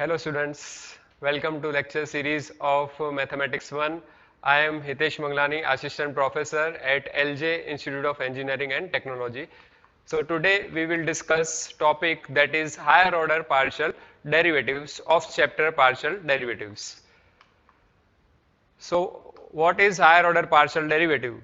Hello students, welcome to lecture series of Mathematics 1. I am Hitesh Manglani, Assistant Professor at LJ Institute of Engineering and Technology. So today we will discuss topic that is higher order partial derivatives of chapter partial derivatives. So what is higher order partial derivative?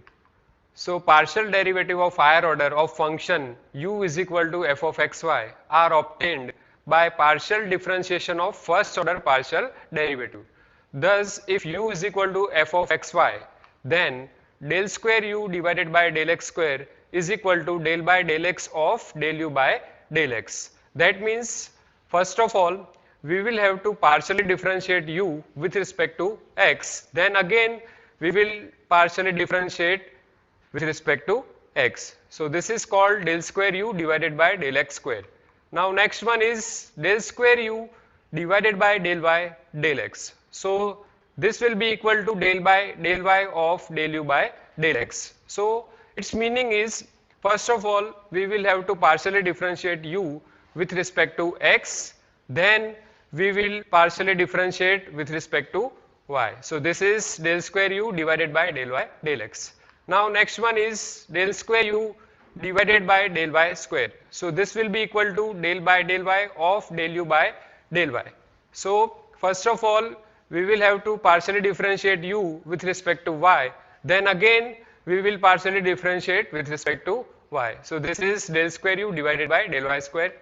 So partial derivative of higher order of function u is equal to f of xy are obtained by partial differentiation of first order partial derivative. Thus, if u is equal to f of xy, then del square u divided by del x square is equal to del by del x of del u by del x. That means, first of all, we will have to partially differentiate u with respect to x. Then again, we will partially differentiate with respect to x. So this is called del square u divided by del x square. Now next one is del square u divided by del y del x. So this will be equal to del by del y of del u by del x. So its meaning is, first of all, we will have to partially differentiate u with respect to x, then we will partially differentiate with respect to y. So this is del square u divided by del y del x. Now next one is del square u divided by del y square. So this will be equal to del by del y of del u by del y. So first of all, we will have to partially differentiate u with respect to y. Then again, we will partially differentiate with respect to y. So this is del square u divided by del y square.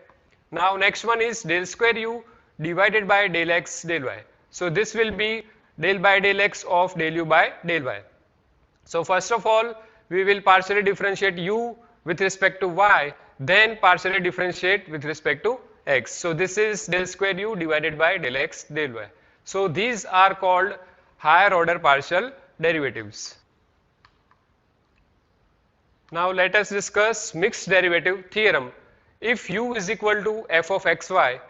Now next one is del square u divided by del x del y. So this will be del by del x of del u by del y. So first of all, we will partially differentiate u with respect to y, then partially differentiate with respect to x. So this is del square u divided by del x del y. So these are called higher order partial derivatives. Now let us discuss mixed derivative theorem. If u is equal to f of xy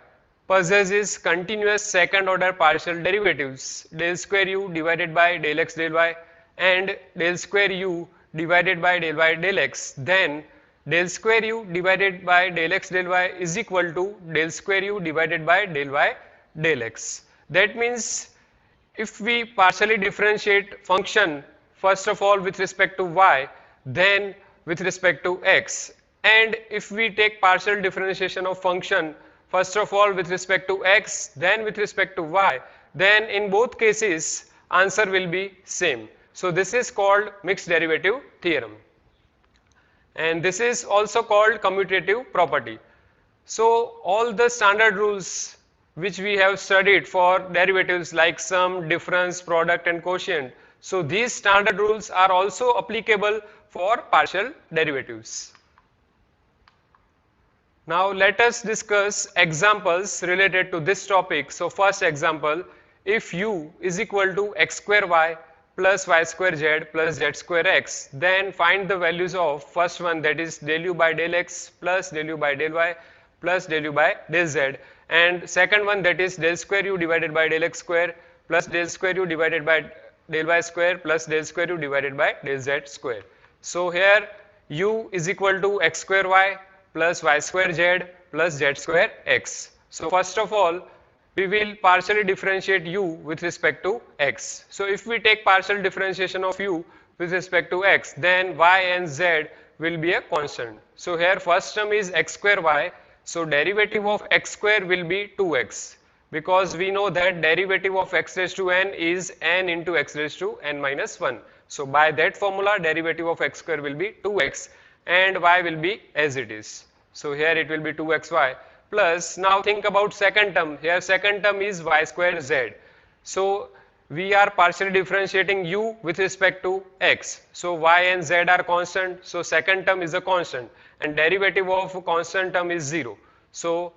possesses continuous second order partial derivatives del square u divided by del x del y and del square u divided by del y del x, then del square u divided by del x del y is equal to del square u divided by del y del x. That means if we partially differentiate function first of all with respect to y, then with respect to x, and if we take partial differentiation of function first of all with respect to x, then with respect to y, then in both cases answer will be same. So this is called mixed derivative theorem, and this is also called commutative property. So all the standard rules which we have studied for derivatives like sum, difference, product and quotient, so these standard rules are also applicable for partial derivatives. Now let us discuss examples related to this topic. So first example, if u is equal to x square y plus y square z plus z square x, then find the values of first one, that is del u by del x plus del u by del y plus del u by del z, and second one, that is del square u divided by del x square plus del square u divided by del y square plus del square u divided by del z square. So here u is equal to x square y plus y square z plus z square x. So first of all, we will partially differentiate u with respect to x. So if we take partial differentiation of u with respect to x, then y and z will be a constant. So here first term is x square y, so derivative of x square will be 2x, because we know that derivative of x raised to n is n into x raised to n minus 1. So by that formula, derivative of x square will be 2x and y will be as it is. So here it will be 2xy. Plus, now think about second term. Here second term is y square z. So we are partially differentiating u with respect to x. So y and z are constant. So second term is a constant, and derivative of constant term is 0. So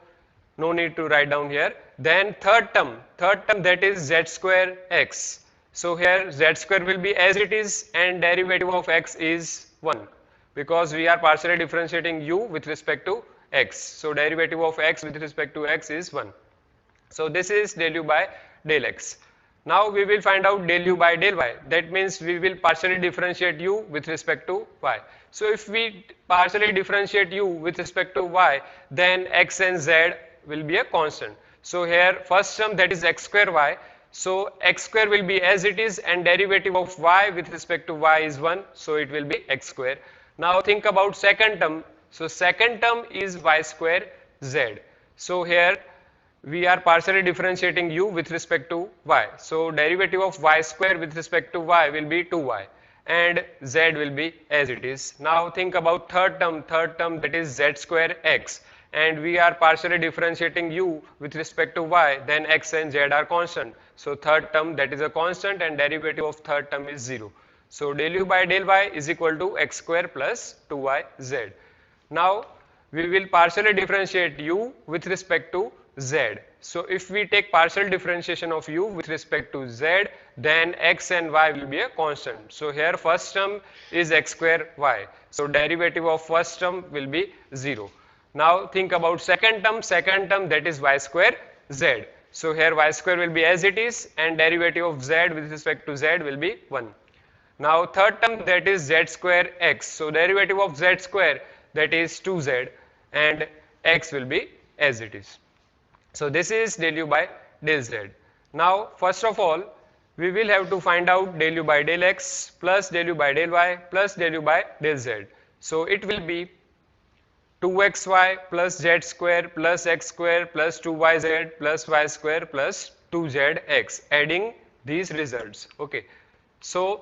no need to write down here. Then third term that is z square x. So here z square will be as it is, and derivative of x is 1, because we are partially differentiating u with respect to x. So derivative of x with respect to x is 1. So this is del u by del x. Now we will find out del u by del y. That means we will partially differentiate u with respect to y. So if we partially differentiate u with respect to y, then x and z will be a constant. So here first term, that is x square y. So x square will be as it is, and derivative of y with respect to y is 1. So it will be x square. Now think about second term. So second term is y square z. So here we are partially differentiating u with respect to y. So derivative of y square with respect to y will be 2y, and z will be as it is. Now think about third term, that is z square x, and we are partially differentiating u with respect to y, then x and z are constant. So third term, that is a constant, and derivative of third term is 0. So del u by del y is equal to x square plus 2yz. Now we will partially differentiate u with respect to z. So if we take partial differentiation of u with respect to z, then x and y will be a constant. So here first term is x square y. So derivative of first term will be 0. Now think about second term, that is y square z. So here y square will be as it is, and derivative of z with respect to z will be 1. Now third term, that is z square x. So derivative of z square, that is 2z, and x will be as it is. So this is del u by del z. Now first of all, we will have to find out del u by del x plus del u by del y plus del u by del z. So it will be 2xy plus z square plus x square plus 2yz plus y square plus 2zx, adding these results. Okay. So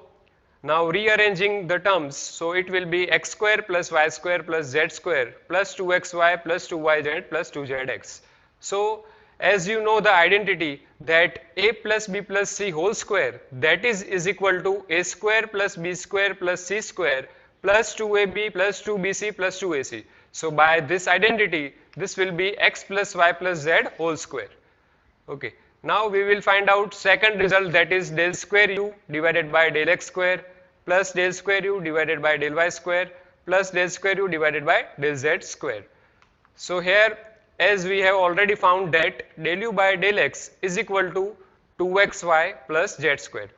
now rearranging the terms, so it will be x square plus y square plus z square plus 2xy plus 2yz plus 2zx. So as you know the identity that a plus b plus c whole square, that is equal to a square plus b square plus c square plus 2ab plus 2bc plus 2ac. So by this identity, this will be x plus y plus z whole square. Okay. Now we will find out second result, that is del square u divided by del x square plus del square u divided by del y square plus del square u divided by del z square. So here, as we have already found that del u by del x is equal to 2xy plus z square.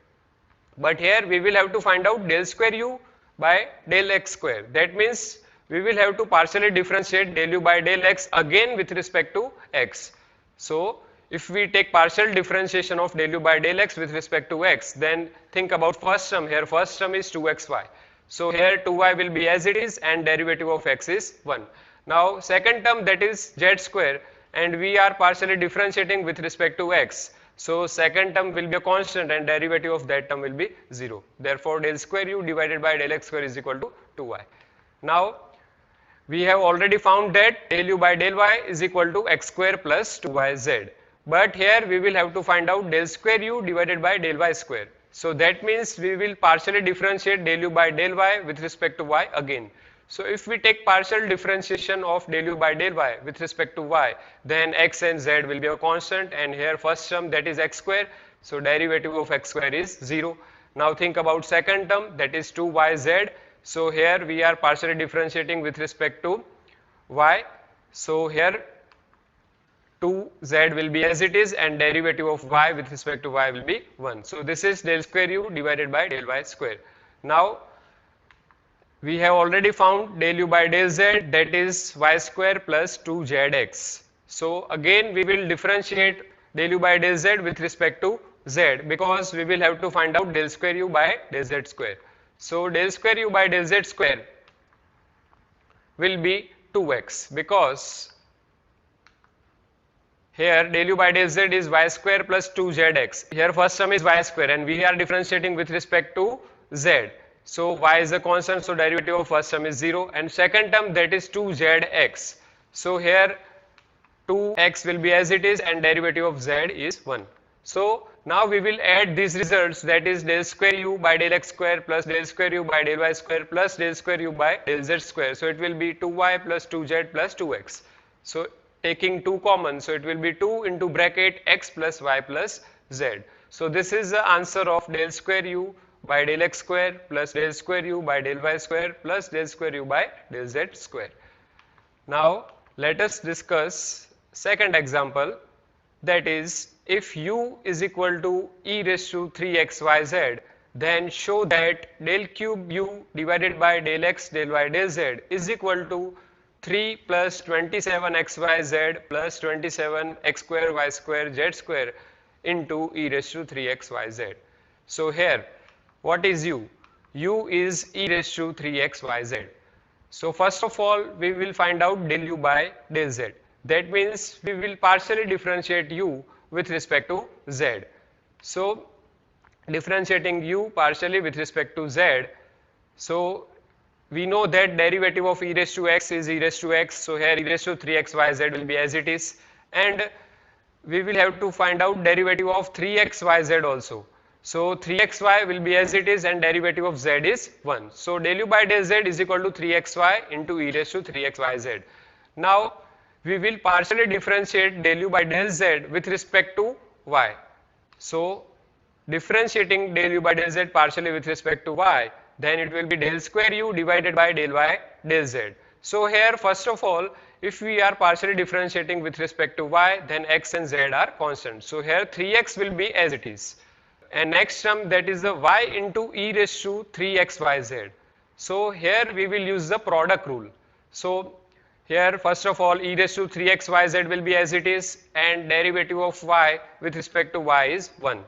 But here we will have to find out del square u by del x square. That means we will have to partially differentiate del u by del x again with respect to x. So if we take partial differentiation of del u by del x with respect to x, then think about first term. Here first term is 2xy. So here 2y will be as it is, and derivative of x is 1. Now second term, that is z square, and we are partially differentiating with respect to x. So second term will be a constant, and derivative of that term will be 0. Therefore del square u divided by del x square is equal to 2y. Now we have already found that del u by del y is equal to x square plus 2yz. But here we will have to find out del square u divided by del y square. So that means we will partially differentiate del u by del y with respect to y again. So if we take partial differentiation of del u by del y with respect to y, then x and z will be a constant, and here first term, that is x square. So derivative of x square is 0. Now think about second term, that is 2yz. So here we are partially differentiating with respect to y. So here 2z will be as it is, and derivative of y with respect to y will be 1. So this is del square u divided by del y square. Now we have already found del u by del z, that is y square plus 2zx. So again we will differentiate del u by del z with respect to z, because we will have to find out del square u by del z square. So del square u by del z square will be 2x, because here del u by del z is y square plus 2zx. Here first term is y square, and we are differentiating with respect to z. So y is a constant, so derivative of first term is 0, and second term, that is 2zx. So here 2x will be as it is, and derivative of z is 1. So now we will add these results, that is del square u by del x square plus del square u by del y square plus del square u by del z square. So it will be 2y plus 2z plus 2x. So taking 2 common, so it will be 2 into bracket x plus y plus z. So this is the answer of del square u by del x square plus del square u by del y square plus del square u by del z square. Now let us discuss second example, that is if u is equal to e raised to 3xyz, then show that del cube u divided by del x del y del z is equal to 3 plus 27xyz plus 27x square y square z square into e raised to 3xyz. So here, what is u? U is e raised to 3xyz. So first of all, we will find out del u by del z. That means we will partially differentiate u with respect to z. So differentiating u partially with respect to z. So we know that derivative of e raised to x is e raised to x. So here e raised to 3xyz will be as it is. And we will have to find out derivative of 3xyz also. So 3xy will be as it is and derivative of z is 1. So del u by del z is equal to 3xy into e raised to 3xyz. Now we will partially differentiate del u by del z with respect to y. So differentiating del u by del z partially with respect to y, then it will be del square u divided by del y del z. So here first of all, if we are partially differentiating with respect to y, then x and z are constant. So here 3x will be as it is. And next term, that is the y into e raised to 3xyz. So here we will use the product rule. So here first of all e raised to 3xyz will be as it is and derivative of y with respect to y is 1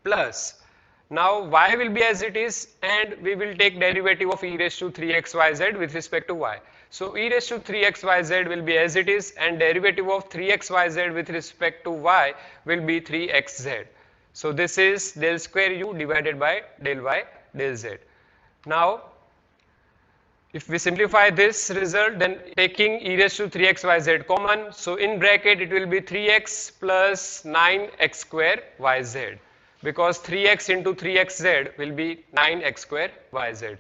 plus. Now y will be as it is and we will take derivative of e raised to 3xyz with respect to y. So e raised to 3xyz will be as it is and derivative of 3xyz with respect to y will be 3xz. So this is del square u divided by del y del z. Now if we simplify this result, then taking e raised to 3xyz common, so in bracket it will be 3x plus 9x square yz, because 3x into 3xz will be 9x square yz.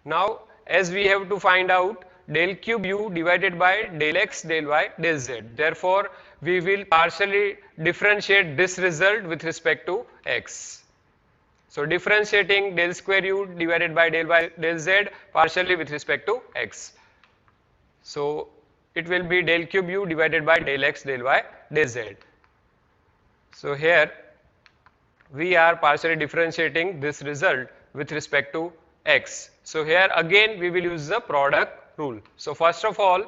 Now as we have to find out del cube u divided by del x del y del z, therefore we will partially differentiate this result with respect to x. So differentiating del square u divided by del y del z partially with respect to x. So it will be del cube u divided by del x del y del z. So here we are partially differentiating this result with respect to x. So here again we will use the product rule. So first of all,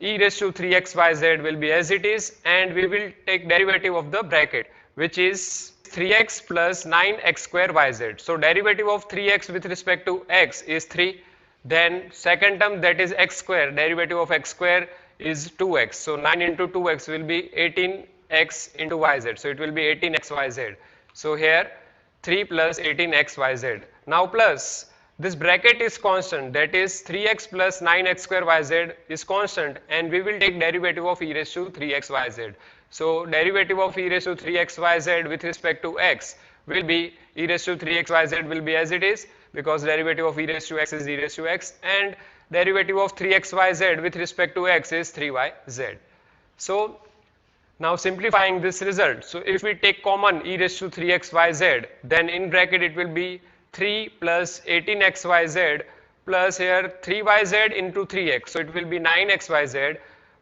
e raised to 3xyz will be as it is and we will take derivative of the bracket, which is 3x plus 9x square yz. So derivative of 3x with respect to x is 3. Then second term, that is x square, derivative of x square is 2x. So 9 into 2x will be 18x into yz. So it will be 18xyz. So here 3 plus 18xyz. Now plus this bracket is constant, that is 3x plus 9x square yz is constant and we will take derivative of e raised to 3xyz. So derivative of e raised to 3xyz with respect to x will be e raised to 3xyz will be as it is, because derivative of e raised to x is e raised to x and derivative of 3xyz with respect to x is 3yz. So now simplifying this result, so if we take common e raised to 3xyz, then in bracket it will be 3 plus 18xyz plus here 3yz into 3x. So it will be 9xyz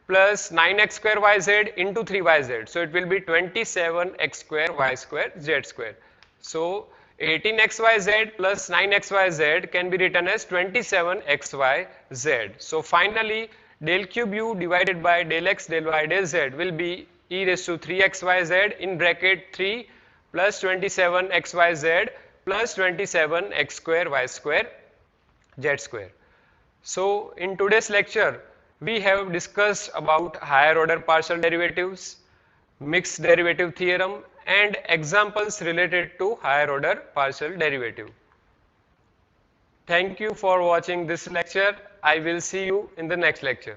plus 9x square yz into 3yz. So it will be 27x square y square z square. So 18xyz plus 9xyz can be written as 27xyz. So finally del cube u divided by del x del y del z will be e raised to 3xyz in bracket 3 plus 27xyz plus 27x square y square z square. So in today's lecture we have discussed about higher order partial derivatives, mixed derivative theorem and examples related to higher order partial derivative. Thank you for watching this lecture. I will see you in the next lecture.